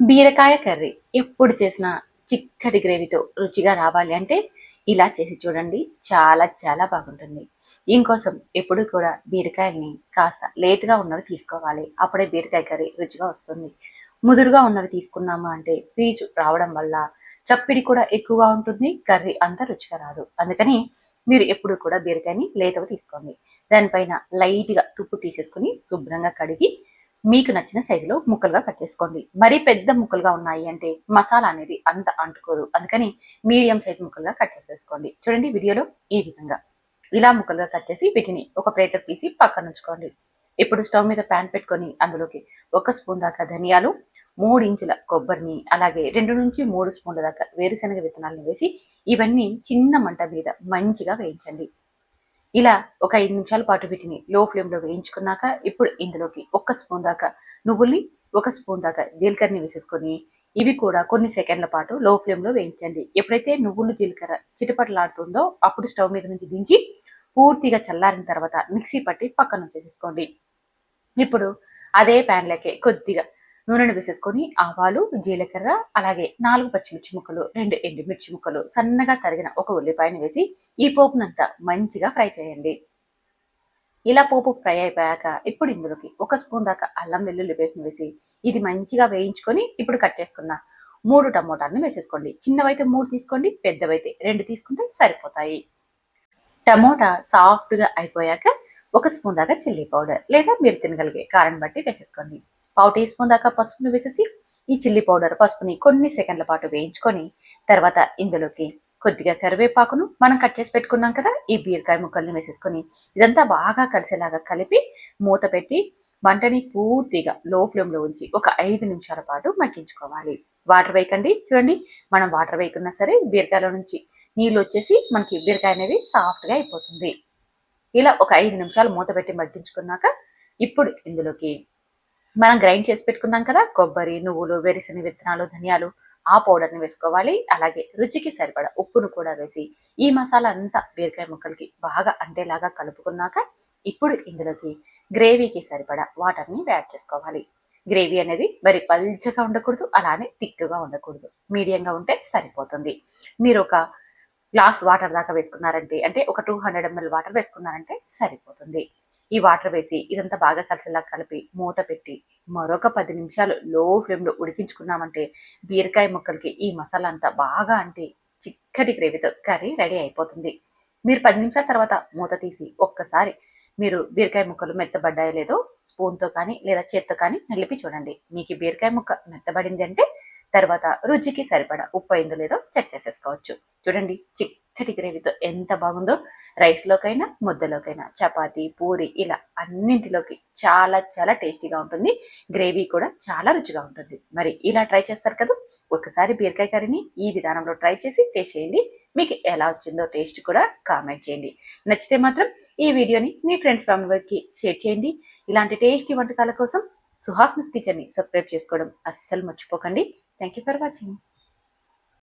బీరకాయ కర్రీ ఎప్పుడు చేసినా చిక్కటి గ్రేవీతో రుచిగా రావాలి అంటే ఇలా చేసి చూడండి. చాలా చాలా బాగుంటుంది. దీనికోసం ఎప్పుడు కూడా బీరకాయల్ని కాస్త లేతగా ఉన్నవి తీసుకోవాలి. అప్పుడే బీరకాయ కర్రీ రుచిగా వస్తుంది. ముదురుగా ఉన్నవి తీసుకున్నామా అంటే పీచు రావడం వల్ల చప్పిడి కూడా ఎక్కువగా ఉంటుంది. కర్రీ అంత రుచిగా రాదు. అందుకని మీరు ఎప్పుడు కూడా బీరకాయని లేతగా తీసుకోండి. దానిపైన లైట్గా తుప్పు తీసేసుకుని శుభ్రంగా కడిగి మీకు నచ్చిన సైజులో ముక్కలుగా కట్ చేసుకోండి. మరీ పెద్ద ముక్కలుగా ఉన్నాయి అంటే మసాలా అనేది అంత అంటుకోదు. అందుకని మీడియం సైజు ముక్కలుగా కట్ చేసేసుకోండి. చూడండి వీడియోలో ఈ విధంగా ఇలా ముక్కలుగా కట్ చేసి వీటిని ఒక ప్లేట్లోకి తీసి పక్కన ఉంచుకోండి. ఇప్పుడు స్టవ్ మీద ప్యాన్ పెట్టుకొని అందులోకి 1 స్పూన్ దాకా ధనియాలు, 3 ఇంచుల కొబ్బరిని, అలాగే 2 నుంచి 3 స్పూన్ల దాకా వేరుశనగ విత్తనాలను వేసి ఇవన్నీ చిన్న మంట మీద మంచిగా వేయించండి. ఇలా ఒక 5 నిమిషాల పాటు వీటిని లో ఫ్లేమ్లో వేయించుకున్నాక ఇప్పుడు ఇందులోకి 1 స్పూన్ దాకా నువ్వుల్ని, 1 స్పూన్ దాకా జీలకర్రని వేసేసుకొని ఇవి కూడా కొన్ని సెకండ్ల పాటు లో ఫ్లేమ్లో వేయించండి. ఎప్పుడైతే నువ్వులు జీలకర్ర చిటపటలాడుతుందో అప్పుడు స్టవ్ మీద నుంచి దించి పూర్తిగా చల్లారిన తర్వాత మిక్సీ పట్టి పక్కన ఉంచేసేసుకోండి. ఇప్పుడు అదే ప్యాన్లోకి కొద్దిగా నూనెను వేసేసుకొని ఆవాలు, జీలకర్ర, అలాగే 4 పచ్చిమిర్చి ముక్కలు, 2 ఎండుమిర్చి ముక్కలు, సన్నగా తరిగిన ఒక ఉల్లిపాయను వేసి ఈ పోపునంతా మంచిగా ఫ్రై చేయండి. ఇలా పోపు ఫ్రై అయిపోయాక ఇప్పుడు ఇందులోకి 1 స్పూన్ దాకా అల్లం వెల్లుల్లి పేస్ట్ని వేసి ఇది మంచిగా వేయించుకొని ఇప్పుడు కట్ చేసుకున్న 3 టమోటాలను వేసేసుకోండి. చిన్నవైతే 3 తీసుకోండి, పెద్దవైతే 2 తీసుకుంటే సరిపోతాయి. టమోటా సాఫ్ట్గా అయిపోయాక 1 స్పూన్ దాకా చిల్లీ పౌడర్ లేదా మీరు తినగలిగే కారం బట్టి వేసేసుకోండి. 1/2 టీ స్పూన్ దాకా పసుపును వేసేసి ఈ చిల్లీ పౌడర్ పసుపుని కొన్ని సెకండ్ల పాటు వేయించుకొని తర్వాత ఇందులోకి కొద్దిగా కరివేపాకును మనం కట్ చేసి పెట్టుకున్నాం కదా ఈ బీరకాయ ముక్కల్ని వేసేసుకొని ఇదంతా బాగా కలిసేలాగా కలిపి మూత పెట్టి మంటని పూర్తిగా లో ఫ్లేమ్లో ఉంచి ఒక 5 నిమిషాల పాటు మగ్గించుకోవాలి. వాటర్ వేయకండి. చూడండి, మనం వాటర్ వేయకున్నా సరే బీరకాయలో నుంచి నీళ్ళు వచ్చేసి మనకి బీరకాయ అనేది సాఫ్ట్గా అయిపోతుంది. ఇలా ఒక 5 నిమిషాలు మూత పెట్టి మగ్గించుకున్నాక ఇప్పుడు ఇందులోకి మనం గ్రైండ్ చేసి పెట్టుకున్నాం కదా కొబ్బరి, నువ్వులు, వేరుశనగ విత్తనాలు, ధనియాలు, ఆ పౌడర్ని వేసుకోవాలి. అలాగే రుచికి సరిపడా ఉప్పును కూడా వేసి ఈ మసాలా అంతా బీరకాయ ముక్కలకి బాగా అంటేలాగా కలుపుకున్నాక ఇప్పుడు ఇందులోకి గ్రేవీకి సరిపడా వాటర్ని యాడ్ చేసుకోవాలి. గ్రేవీ అనేది మరి పల్చగా ఉండకూడదు, అలానే థిక్గా ఉండకూడదు, మీడియంగా ఉంటే సరిపోతుంది. మీరు ఒక గ్లాస్ వాటర్ దాకా వేసుకున్నారంటే అంటే ఒక 200 ml వాటర్ వేసుకున్నారంటే సరిపోతుంది. ఈ వాటర్ వేసి ఇదంతా బాగా కలిసేలా కలిపి మూత పెట్టి మరొక 10 నిమిషాలు లో ఫ్లేమ్లో ఉడికించుకున్నామంటే బీరకాయ ముక్కలకి ఈ మసాలా అంతా బాగా అంటే చిక్కటి గ్రేవీతో కర్రీ రెడీ అయిపోతుంది. మీరు 10 నిమిషాల తర్వాత మూత తీసి ఒక్కసారి మీరు బీరకాయ ముక్కలు మెత్తబడ్డాయో లేదో స్పూన్తో కానీ లేదా చేత్తో కానీ నలిపి చూడండి. మీకు బీరకాయ ముక్క మెత్తబడింది అంటే తర్వాత రుచికి సరిపడా ఉప్పు అయిందో లేదో చెక్ చేసేసుకోవచ్చు. చూడండి, చిక్కటి గ్రేవీతో ఎంత బాగుందో. రైస్లోకైనా, ముద్దలోకైనా, చపాతీ, పూరి ఇలా అన్నింటిలోకి చాలా చాలా టేస్టీగా ఉంటుంది. గ్రేవీ కూడా చాలా రుచిగా ఉంటుంది. మరి ఇలా ట్రై చేస్తారు కదా, ఒకసారి బీరకాయ కర్రీని ఈ విధానంలో ట్రై చేసి టేస్ట్ చేయండి. మీకు ఎలా వచ్చిందో టేస్ట్ కూడా కామెంట్ చేయండి. నచ్చితే మాత్రం ఈ వీడియోని మీ ఫ్రెండ్స్ ఫ్యామిలీకి షేర్ చేయండి. ఇలాంటి టేస్టీ వంటకాల కోసం సుహాస్నిస్ కిచెన్ని సబ్స్క్రైబ్ చేసుకోవడం అస్సలు మర్చిపోకండి. Thank you for watching.